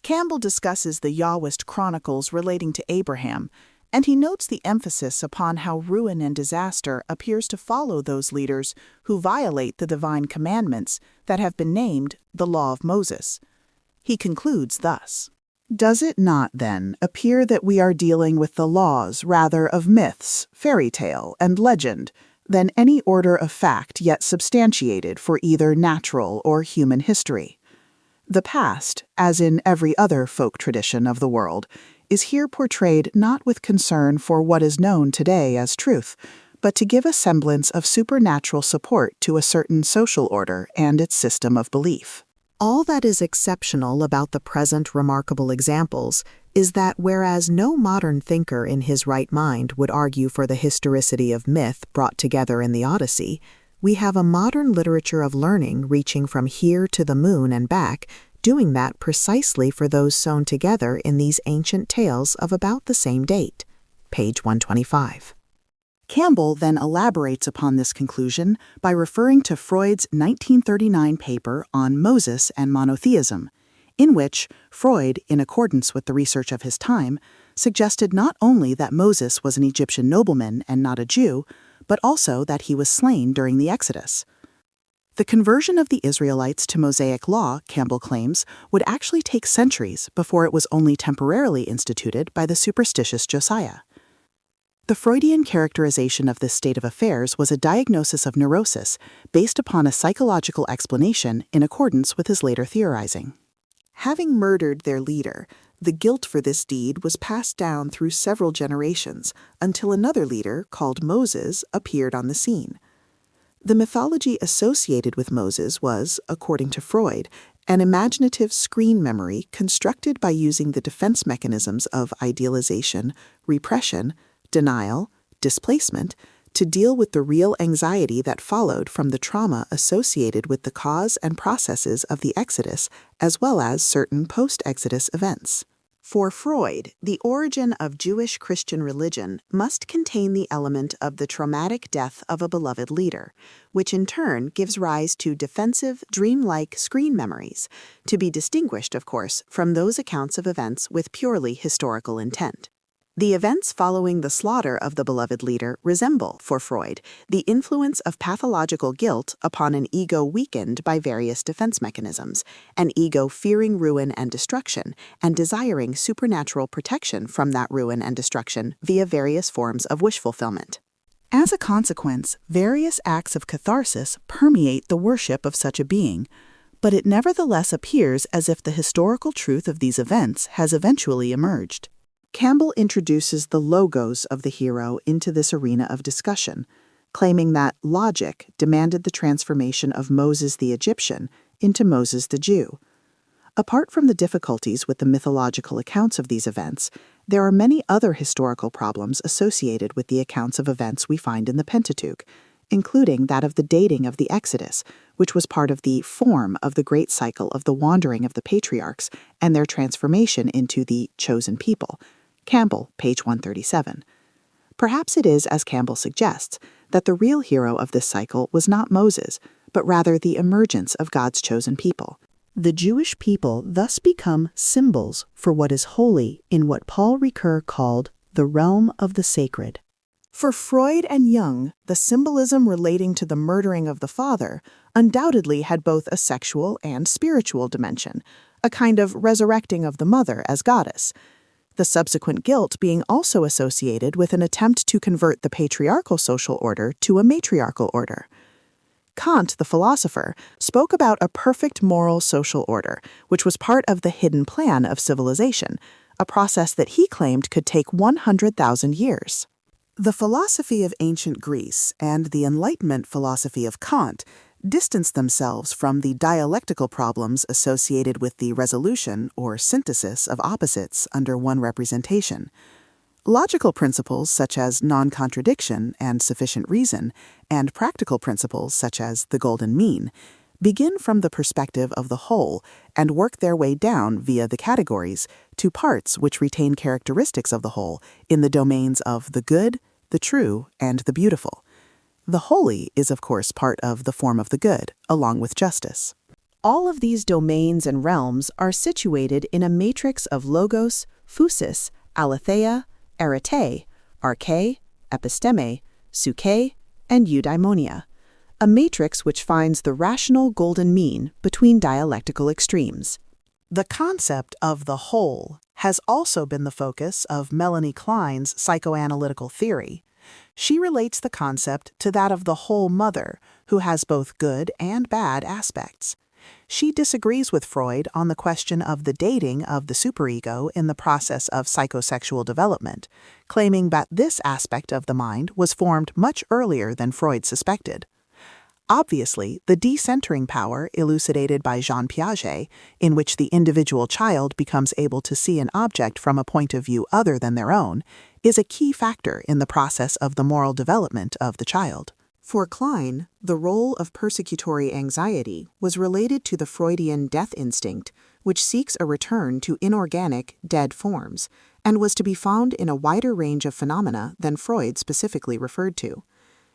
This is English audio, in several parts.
Campbell discusses the Yahwist chronicles relating to Abraham, and he notes the emphasis upon how ruin and disaster appears to follow those leaders who violate the divine commandments that have been named the Law of Moses. He concludes thus: "Does it not, then, appear that we are dealing with the laws rather of myths, fairy tale, and legend, than any order of fact yet substantiated for either natural or human history? The past, as in every other folk tradition of the world, is here portrayed not with concern for what is known today as truth, but to give a semblance of supernatural support to a certain social order and its system of belief. All that is exceptional about the present remarkable examples is that whereas no modern thinker in his right mind would argue for the historicity of myth brought together in the Odyssey, we have a modern literature of learning reaching from here to the moon and back, doing that precisely for those sewn together in these ancient tales of about the same date." Page 125. Campbell then elaborates upon this conclusion by referring to Freud's 1939 paper on Moses and monotheism, in which Freud, in accordance with the research of his time, suggested not only that Moses was an Egyptian nobleman and not a Jew, but also that he was slain during the Exodus. The conversion of the Israelites to Mosaic law, Campbell claims, would actually take centuries before it was only temporarily instituted by the superstitious Josiah. The Freudian characterization of this state of affairs was a diagnosis of neurosis based upon a psychological explanation in accordance with his later theorizing. Having murdered their leader, the guilt for this deed was passed down through several generations until another leader, called Moses, appeared on the scene. The mythology associated with Moses was, according to Freud, an imaginative screen memory constructed by using the defense mechanisms of idealization, repression, denial, displacement, to deal with the real anxiety that followed from the trauma associated with the cause and processes of the Exodus, as well as certain post-Exodus events. For Freud, the origin of Jewish Christian religion must contain the element of the traumatic death of a beloved leader, which in turn gives rise to defensive, dreamlike screen memories, to be distinguished, of course, from those accounts of events with purely historical intent. The events following the slaughter of the beloved leader resemble, for Freud, the influence of pathological guilt upon an ego weakened by various defense mechanisms, an ego fearing ruin and destruction, and desiring supernatural protection from that ruin and destruction via various forms of wish fulfillment. As a consequence, various acts of catharsis permeate the worship of such a being, but it nevertheless appears as if the historical truth of these events has eventually emerged. Campbell introduces the logos of the hero into this arena of discussion, claiming that logic demanded the transformation of Moses the Egyptian into Moses the Jew. Apart from the difficulties with the mythological accounts of these events, there are many other historical problems associated with the accounts of events we find in the Pentateuch, including that of the dating of the Exodus, which was part of the form of the great cycle of the wandering of the patriarchs and their transformation into the chosen people. Campbell, page 137. Perhaps it is, as Campbell suggests, that the real hero of this cycle was not Moses, but rather the emergence of God's chosen people. The Jewish people thus become symbols for what is holy in what Paul Ricoeur called the realm of the sacred. For Freud and Jung, the symbolism relating to the murdering of the father undoubtedly had both a sexual and spiritual dimension, a kind of resurrecting of the mother as goddess, the subsequent guilt being also associated with an attempt to convert the patriarchal social order to a matriarchal order. Kant, the philosopher, spoke about a perfect moral social order, which was part of the hidden plan of civilization, a process that he claimed could take 100,000 years. The philosophy of ancient Greece and the Enlightenment philosophy of Kant distanced themselves from the dialectical problems associated with the resolution or synthesis of opposites under one representation. Logical principles such as non-contradiction and sufficient reason, and practical principles such as the golden mean, begin from the perspective of the whole and work their way down via the categories to parts which retain characteristics of the whole in the domains of the good, the true, and the beautiful. The holy is, of course, part of the form of the good, along with justice. All of these domains and realms are situated in a matrix of logos, phusis, aletheia, arete, arche, episteme, psyche, and eudaimonia, a matrix which finds the rational golden mean between dialectical extremes. The concept of the whole has also been the focus of Melanie Klein's psychoanalytical theory. She relates the concept to that of the whole mother, who has both good and bad aspects. She disagrees with Freud on the question of the dating of the superego in the process of psychosexual development, claiming that this aspect of the mind was formed much earlier than Freud suspected. Obviously, the decentering power elucidated by Jean Piaget, in which the individual child becomes able to see an object from a point of view other than their own, is a key factor in the process of the moral development of the child. For Klein, the role of persecutory anxiety was related to the Freudian death instinct, which seeks a return to inorganic, dead forms, and was to be found in a wider range of phenomena than Freud specifically referred to.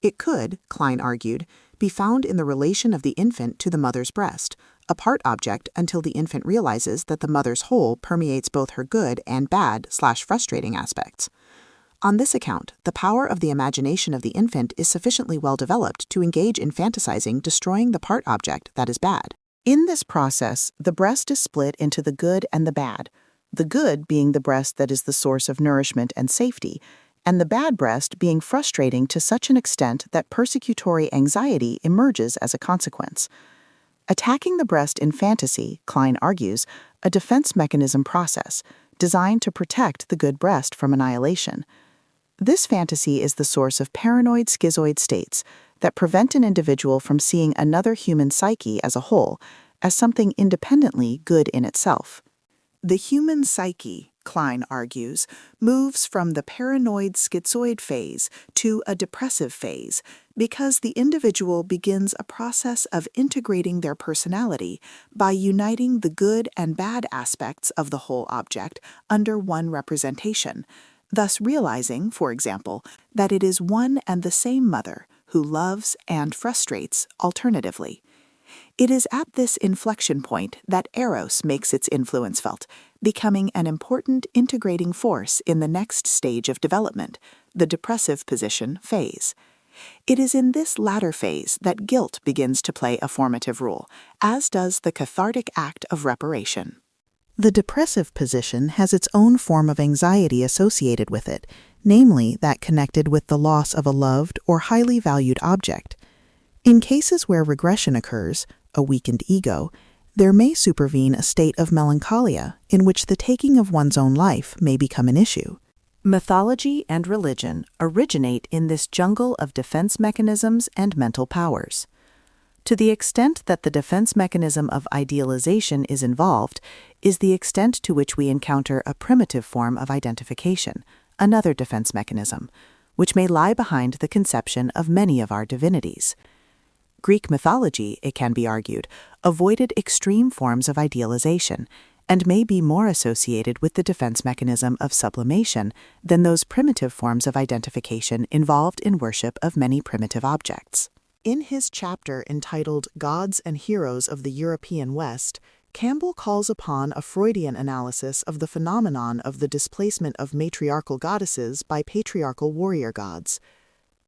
It could, Klein argued, be found in the relation of the infant to the mother's breast, a part object until the infant realizes that the mother's whole permeates both her good and bad/frustrating aspects. On this account, the power of the imagination of the infant is sufficiently well developed to engage in fantasizing destroying the part object that is bad. In this process, the breast is split into the good and the bad, the good being the breast that is the source of nourishment and safety, and the bad breast being frustrating to such an extent that persecutory anxiety emerges as a consequence. Attacking the breast in fantasy, Klein argues, a defense mechanism process designed to protect the good breast from annihilation. This fantasy is the source of paranoid schizoid states that prevent an individual from seeing another human psyche as a whole, as something independently good in itself. The human psyche, Klein argues, moves from the paranoid schizoid phase to a depressive phase because the individual begins a process of integrating their personality by uniting the good and bad aspects of the whole object under one representation, thus realizing, for example, that it is one and the same mother who loves and frustrates alternatively. It is at this inflection point that Eros makes its influence felt, becoming an important integrating force in the next stage of development, the depressive position phase. It is in this latter phase that guilt begins to play a formative role, as does the cathartic act of reparation. The depressive position has its own form of anxiety associated with it, namely that connected with the loss of a loved or highly valued object. In cases where regression occurs, a weakened ego, there may supervene a state of melancholia in which the taking of one's own life may become an issue. Mythology and religion originate in this jungle of defense mechanisms and mental powers. To the extent that the defense mechanism of idealization is involved, is the extent to which we encounter a primitive form of identification, another defense mechanism, which may lie behind the conception of many of our divinities. Greek mythology, it can be argued, avoided extreme forms of idealization, and may be more associated with the defense mechanism of sublimation than those primitive forms of identification involved in worship of many primitive objects. In his chapter entitled Gods and Heroes of the European West, Campbell calls upon a Freudian analysis of the phenomenon of the displacement of matriarchal goddesses by patriarchal warrior gods.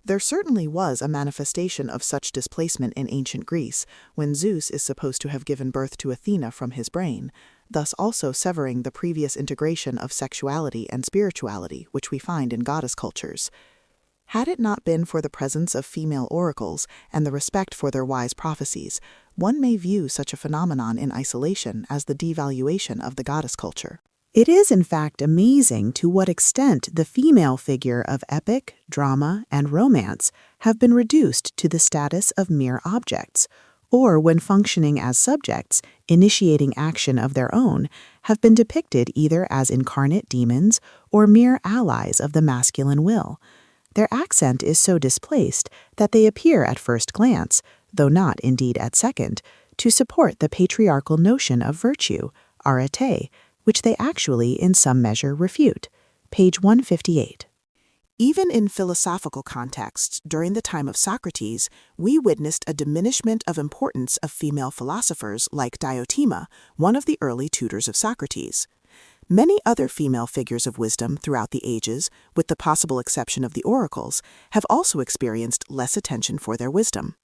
There certainly was a manifestation of such displacement in ancient Greece, when Zeus is supposed to have given birth to Athena from his brain, thus also severing the previous integration of sexuality and spirituality which we find in goddess cultures. Had it not been for the presence of female oracles and the respect for their wise prophecies, one may view such a phenomenon in isolation as the devaluation of the goddess culture. It is, in fact, amazing to what extent the female figure of epic, drama, and romance have been reduced to the status of mere objects, or when functioning as subjects, initiating action of their own, have been depicted either as incarnate demons or mere allies of the masculine will. Their accent is so displaced that they appear at first glance, though not indeed at second, to support the patriarchal notion of virtue, arete, which they actually in some measure refute. Page 158. Even in philosophical contexts, during the time of Socrates, we witnessed a diminishment of importance of female philosophers like Diotima, one of the early tutors of Socrates. Many other female figures of wisdom throughout the ages, with the possible exception of the oracles, have also experienced less attention for their wisdom.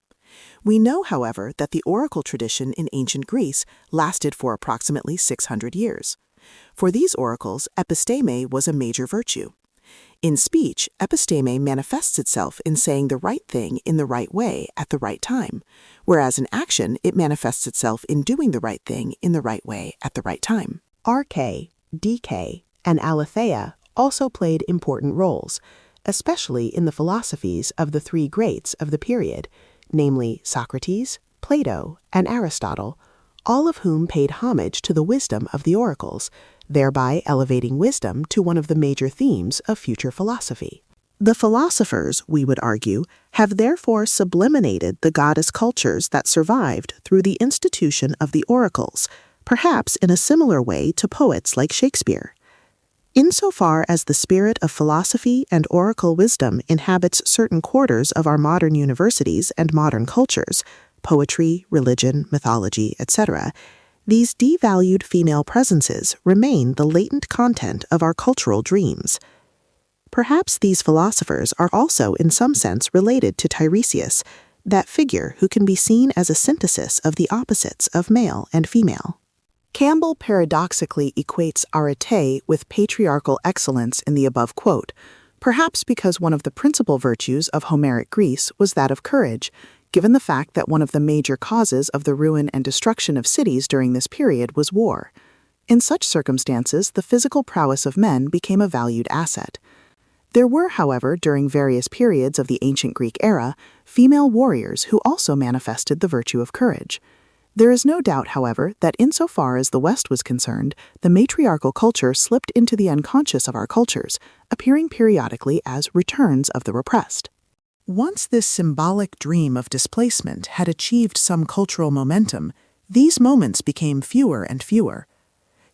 We know, however, that the oracle tradition in ancient Greece lasted for approximately 600 years. For these oracles, episteme was a major virtue. In speech, episteme manifests itself in saying the right thing in the right way at the right time, whereas in action it manifests itself in doing the right thing in the right way at the right time. Arche, Dike, and Aletheia also played important roles, especially in the philosophies of the three greats of the period, namely Socrates, Plato, and Aristotle, all of whom paid homage to the wisdom of the oracles, thereby elevating wisdom to one of the major themes of future philosophy. The philosophers, we would argue, have therefore sublimated the goddess cultures that survived through the institution of the oracles, perhaps in a similar way to poets like Shakespeare. Insofar as the spirit of philosophy and oracle wisdom inhabits certain quarters of our modern universities and modern cultures, poetry, religion, mythology, etc., these devalued female presences remain the latent content of our cultural dreams. Perhaps these philosophers are also in some sense related to Tiresias, that figure who can be seen as a synthesis of the opposites of male and female. Campbell paradoxically equates arete with patriarchal excellence in the above quote, perhaps because one of the principal virtues of Homeric Greece was that of courage, given the fact that one of the major causes of the ruin and destruction of cities during this period was war. In such circumstances, the physical prowess of men became a valued asset. There were, however, during various periods of the ancient Greek era, female warriors who also manifested the virtue of courage. There is no doubt, however, that insofar as the West was concerned, the matriarchal culture slipped into the unconscious of our cultures, appearing periodically as returns of the repressed. Once this symbolic dream of displacement had achieved some cultural momentum, these moments became fewer and fewer.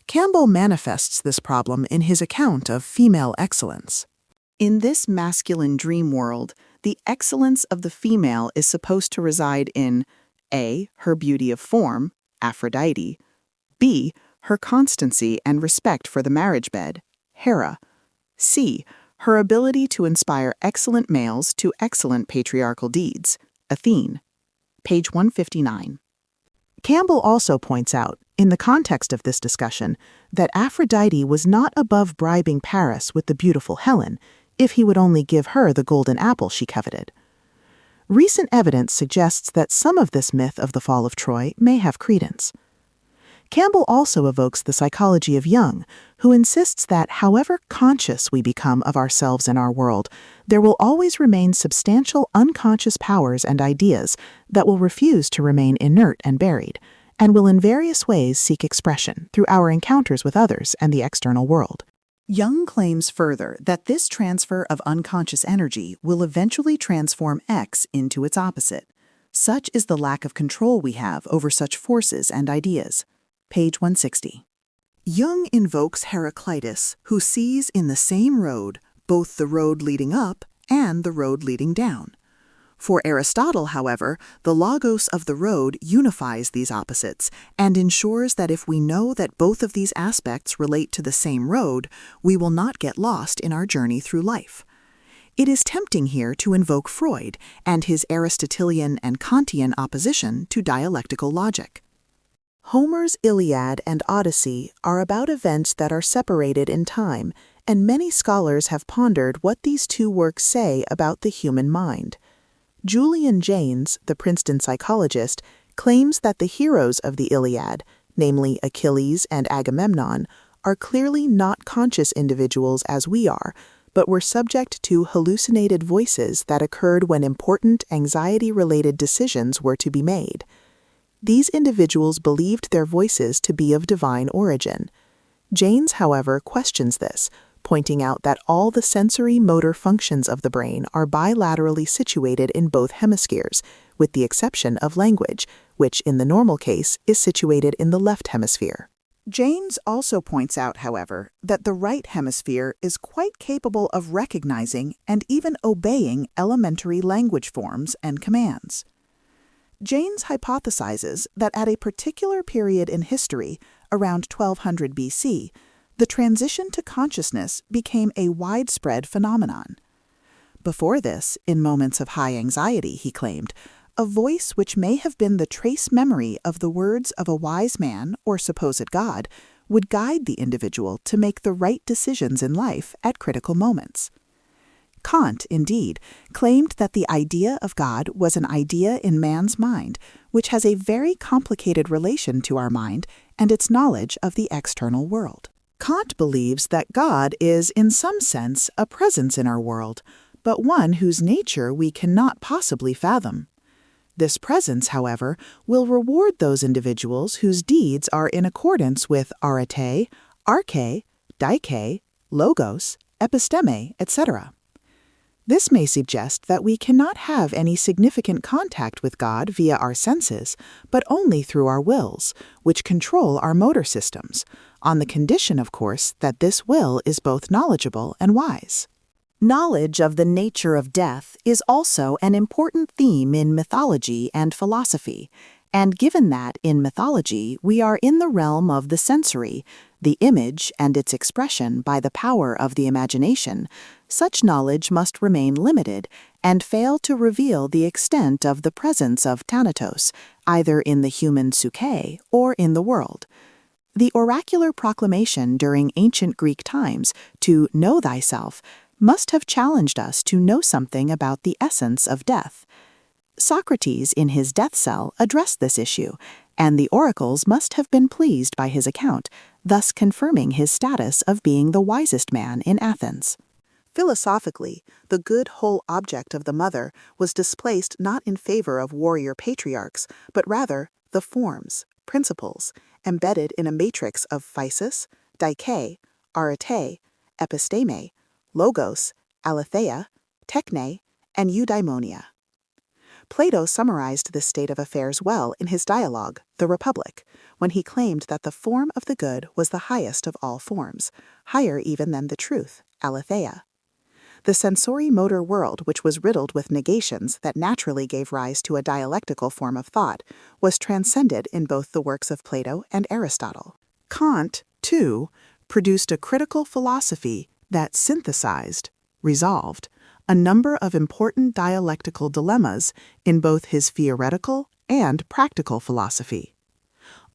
Campbell manifests this problem in his account of female excellence. In this masculine dream world, the excellence of the female is supposed to reside in A. Her beauty of form, Aphrodite, B. Her constancy and respect for the marriage bed, Hera, C. Her ability to inspire excellent males to excellent patriarchal deeds, Athene, page 159. Campbell also points out, in the context of this discussion, that Aphrodite was not above bribing Paris with the beautiful Helen, if he would only give her the golden apple she coveted. Recent evidence suggests that some of this myth of the fall of Troy may have credence. Campbell also evokes the psychology of Jung, who insists that however conscious we become of ourselves and our world, there will always remain substantial unconscious powers and ideas that will refuse to remain inert and buried, and will in various ways seek expression through our encounters with others and the external world. Jung claims further that this transfer of unconscious energy will eventually transform X into its opposite. Such is the lack of control we have over such forces and ideas. Page 160. Jung invokes Heraclitus, who sees in the same road both the road leading up and the road leading down. For Aristotle, however, the logos of the road unifies these opposites and ensures that if we know that both of these aspects relate to the same road, we will not get lost in our journey through life. It is tempting here to invoke Freud and his Aristotelian and Kantian opposition to dialectical logic. Homer's Iliad and Odyssey are about events that are separated in time, and many scholars have pondered what these two works say about the human mind. Julian Jaynes, the Princeton psychologist, claims that the heroes of the Iliad, namely Achilles and Agamemnon, are clearly not conscious individuals as we are, but were subject to hallucinated voices that occurred when important anxiety-related decisions were to be made. These individuals believed their voices to be of divine origin. Jaynes, however, questions this, pointing out that all the sensory motor functions of the brain are bilaterally situated in both hemispheres, with the exception of language, which in the normal case is situated in the left hemisphere. James also points out, however, that the right hemisphere is quite capable of recognizing and even obeying elementary language forms and commands. James hypothesizes that at a particular period in history, around 1200 BC, the transition to consciousness became a widespread phenomenon. Before this, in moments of high anxiety, he claimed, a voice which may have been the trace memory of the words of a wise man or supposed God would guide the individual to make the right decisions in life at critical moments. Kant, indeed, claimed that the idea of God was an idea in man's mind, which has a very complicated relation to our mind and its knowledge of the external world. Kant believes that God is, in some sense, a presence in our world, but one whose nature we cannot possibly fathom. This presence, however, will reward those individuals whose deeds are in accordance with arete, arche, dike, logos, episteme, etc. This may suggest that we cannot have any significant contact with God via our senses, but only through our wills, which control our motor systems, on the condition, of course, that this will is both knowledgeable and wise. Knowledge of the nature of death is also an important theme in mythology and philosophy, and given that in mythology we are in the realm of the sensory, the image and its expression by the power of the imagination, such knowledge must remain limited and fail to reveal the extent of the presence of Thanatos, either in the human psyche or in the world. The oracular proclamation during ancient Greek times to know thyself must have challenged us to know something about the essence of death. Socrates, in his death cell, addressed this issue, and the oracles must have been pleased by his account, thus confirming his status of being the wisest man in Athens. Philosophically, the good whole object of the mother was displaced not in favor of warrior patriarchs, but rather the forms, principles, embedded in a matrix of physis, dike, arete, episteme, logos, aletheia, techne, and eudaimonia. Plato summarized this state of affairs well in his dialogue, The Republic, when he claimed that the form of the good was the highest of all forms, higher even than the truth, aletheia. The sensory-motor world, which was riddled with negations that naturally gave rise to a dialectical form of thought, was transcended in both the works of Plato and Aristotle. Kant, too, produced a critical philosophy that synthesized, resolved, a number of important dialectical dilemmas in both his theoretical and practical philosophy.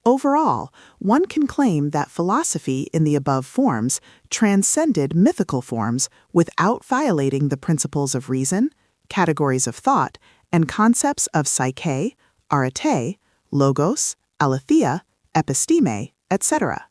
Overall, one can claim that philosophy in the above forms transcended mythical forms without violating the principles of reason, categories of thought, and concepts of psyche, arete, logos, aletheia, episteme, etc.